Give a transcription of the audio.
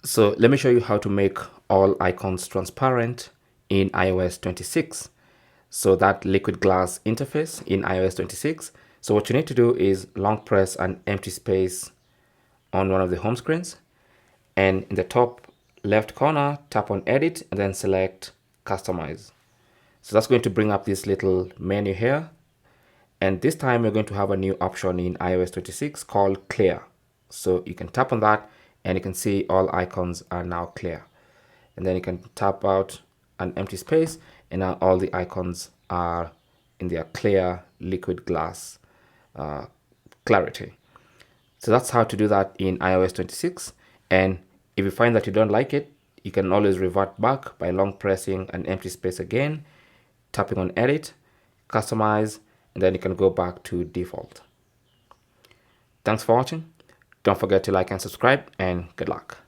So let me show you how to make all icons transparent in iOS 26. So that liquid glass interface in iOS 26. So what you need to do is long press an empty space on one of the home screens, and in the top left corner tap on edit and then select customize. So that's going to bring up this little menu here, and this time we're going to have a new option in iOS 26 called clear. So you can tap on that and you can see all icons are now clear, and then you can tap out an empty space and now all the icons are in their clear liquid glass clarity. So that's how to do that in iOS 26. And if you find that you don't like it, you can always revert back by long pressing an empty space again, tapping on edit, customize, and then you can go back to default. Thanks for watching. Don't forget to like and subscribe, and good luck.